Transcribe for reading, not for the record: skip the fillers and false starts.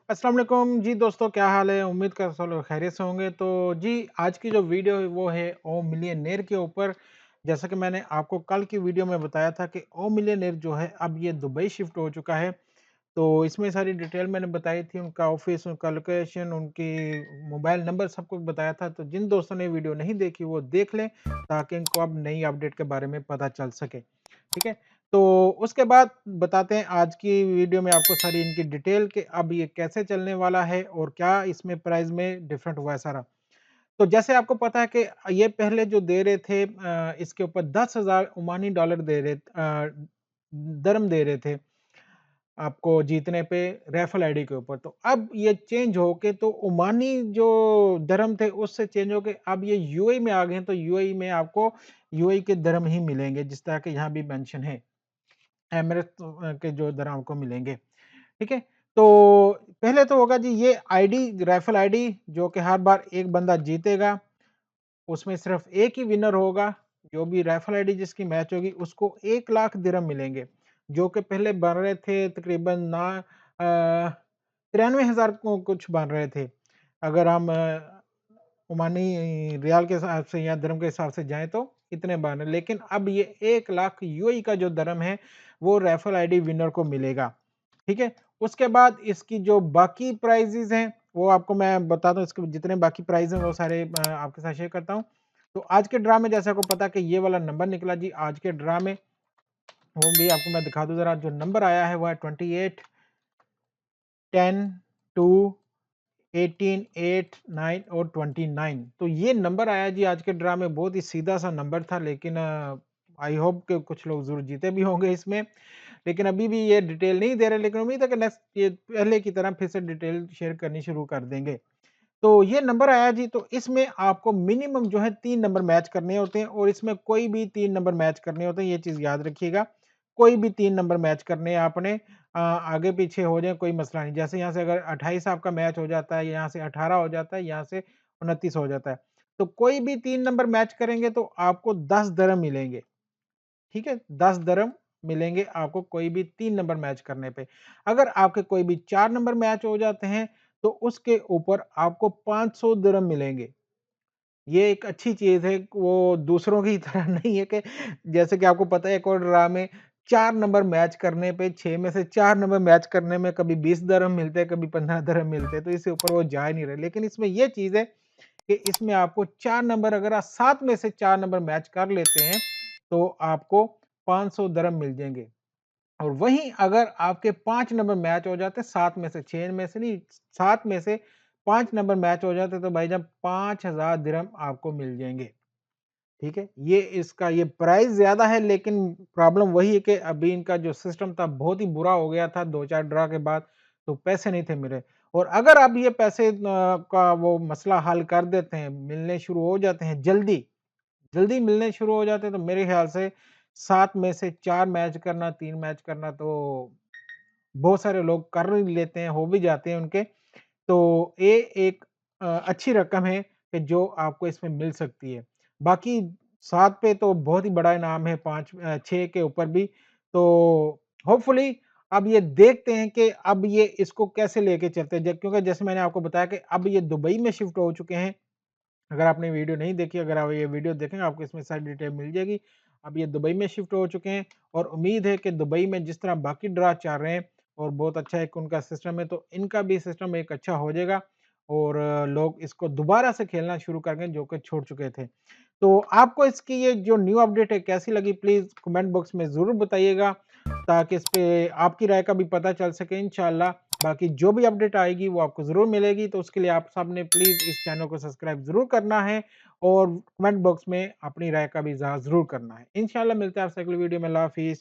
अस्सलाम वालेकुम जी दोस्तों, क्या हाल है? उम्मीद करता हूँ सब लोग खैरियत से होंगे। तो जी, आज की जो वीडियो है वो है ओ मिलियनेयर के ऊपर। जैसा कि मैंने आपको कल की वीडियो में बताया था कि ओ मिलियनेयर जो है अब ये दुबई शिफ्ट हो चुका है। तो इसमें सारी डिटेल मैंने बताई थी, उनका ऑफ़िस, उनका लोकेशन, उनकी मोबाइल नंबर सब कुछ बताया था। तो जिन दोस्तों ने वीडियो नहीं देखी वो देख लें, ताकि इनको अब नई अपडेट के बारे में पता चल सके। ठीक है? तो उसके बाद बताते हैं आज की वीडियो में आपको सारी इनकी डिटेल कि अब ये कैसे चलने वाला है और क्या इसमें प्राइस में डिफरेंट हुआ है सारा। तो जैसे आपको पता है कि ये पहले जो दे रहे थे इसके ऊपर 10,000 ओमानी डॉलर दरम दे रहे थे आपको जीतने पे रैफल आईडी के ऊपर। तो अब ये चेंज होके तो ओमानी जो दरम थे उससे चेंज होके अब ये यूएई में आ गए हैं, तो यूएई में आपको यूएई के दरम ही मिलेंगे, जिस तरह के यहाँ भी मेंशन है। एमिरेट्स के जो दर आपको मिलेंगे, ठीक है? तो पहले तो होगा जी ये आईडी, राइफल आईडी, जो कि हर बार एक बंदा जीतेगा, उसमें सिर्फ एक ही विनर होगा, जो भी राइफल आईडी जिसकी मैच होगी उसको 1 लाख दिरहम मिलेंगे, जो कि पहले बन रहे थे तकरीबन 93,000 को कुछ बन रहे थे। अगर हम ओमानी रियाल के हिसाब से या दिरहम के हिसाब से जाएँ तो इतने बन रहे, लेकिन अब ये 1 लाख यूएई का जो दिरहम है, वो राइफल आईडी विनर को मिलेगा, ठीक है? उसके बाद इसकी जो बाकी प्राइज़ेज़ हैं, वो आपको मैं बता दूँ, इसके जितने बाकी प्राइज़ हैं वो सारे आपके साथ शेयर करता हूँ। तो आज के ड्रा में जैसे आपको पता है कि ये वाला नंबर निकला जी आज के ड्रा में, वो भी आपको मैं दिखा दूँ ज़रा, जो नंबर आया है वो है 28, 10, 2, 18, 8, 9 और 29। तो ये नंबर आया जी आज के ड्रा में, बहुत ही सीधा-सा नंबर था, लेकिन आई होप कि कुछ लोग ज़रूर जीते भी होंगे इसमें। लेकिन अभी भी ये डिटेल नहीं दे रहे, लेकिन उम्मीद है कि नेक्स्ट ये पहले की तरह फिर से डिटेल शेयर करनी शुरू कर देंगे। तो ये नंबर आया जी, तो इसमें आपको मिनिमम जो है 3 नंबर मैच करने होते हैं, और इसमें कोई भी 3 नंबर मैच करने होते हैं, ये चीज़ याद रखिएगा। कोई भी 3 नंबर मैच करने हैं आपने, आगे-पीछे हो जाए कोई मसला नहीं। जैसे यहाँ से अगर 28 आपका मैच हो जाता है, यहाँ से 18 हो जाता है, यहाँ से 29 हो जाता है। तो कोई भी 3 नंबर मैच करेंगे तो आपको 10 दिरहम मिलेंगे, ठीक है? 10 दिरहम मिलेंगे आपको कोई भी 3 नंबर मैच करने पे। अगर आपके कोई भी 4 नंबर मैच हो जाते हैं, तो उसके ऊपर आपको 500 दिरहम मिलेंगे। ये एक अच्छी चीज़ है, वो दूसरों की तरह नहीं है कि जैसे कि आपको पता है एक और ड्रा में 4 नंबर मैच करने पे 6 में से 4 नंबर मैच करने में कभी 20 दिरहम मिलते हैं, कभी 15 दिरहम मिलते हैं, तो इससे ऊपर वो जा ही नहीं रहे। लेकिन इसमें ये चीज़ है कि इसमें आपको 4 नंबर, अगर आप 7 में से 4 नंबर मैच कर लेते हैं, तो आपको 500 दिरहम मिल जाएँगे। और वहीं अगर आपके 5 नंबर मैच हो जाते हैं, 7 में से, 6 में से नहीं, 7 में से 5 नंबर मैच हो जाते हैं, तो भाईजान 5,000 दिरहम आपको मिल जाएँगे, ठीक है? ये इसका ये प्राइस ज़्यादा है, लेकिन प्रॉब्लम वही है कि अभी इनका जो सिस्टम था बहुत ही बुरा हो गया था 2-4 ड्रा के बाद, तो पैसे नहीं थे मिले। और अगर अब ये पैसे का वो मसला हल कर देते हैं, मिलने शुरू हो जाते हैं जल्दी, जल्दी मिलने शुरू हो जाते हैं, तो मेरे ख़्याल से 7 में से 4 मैच करना, 3 मैच करना तो बहुत सारे लोग कर ही लेते हैं, हो भी जाते हैं उनके। तो ये एक अच्छी रकम है कि जो आपको इसमें मिल सकती है। बाकी 7 पे तो बहुत ही बड़ा इनाम है, 6 के ऊपर भी। तो होपफुली अब ये देखते हैं कि अब ये इसको कैसे लेके चलते हैं, ज क्योंकि जैसे मैंने आपको बताया कि अब ये दुबई में शिफ्ट हो चुके हैं। अगर आपने वीडियो नहीं देखी, अगर आप ये वीडियो देखेंगे आपको इसमें सारी डिटेल मिल जाएगी। अब ये दुबई में शिफ्ट हो चुके हैं, और उम्मीद है कि दुबई में जिस तरह बाकी ड्रा चल रहे हैं और बहुत अच्छा एक उनका सिस्टम है, तो इनका भी सिस्टम एक अच्छा हो जाएगा, और लोग इसको दोबारा से खेलना शुरू करेंगे जो कि छोड़ चुके थे। तो आपको इसकी ये जो न्यू अपडेट है कैसी लगी, प्लीज़ कमेंट बॉक्स में ज़रूर बताइएगा, ताकि इस पे आपकी राय का भी पता चल सके इंशाल्लाह। बाकी जो भी अपडेट आएगी वो आपको ज़रूर मिलेगी, तो उसके लिए आप सबने प्लीज़ इस चैनल को सब्सक्राइब ज़रूर करना है, और कमेंट बॉक्स में अपनी राय का भी इज़हार ज़रूर करना है। इंशाल्लाह मिलते हैं आपसे अगली वीडियो में। अल्लाह हाफ़िज़।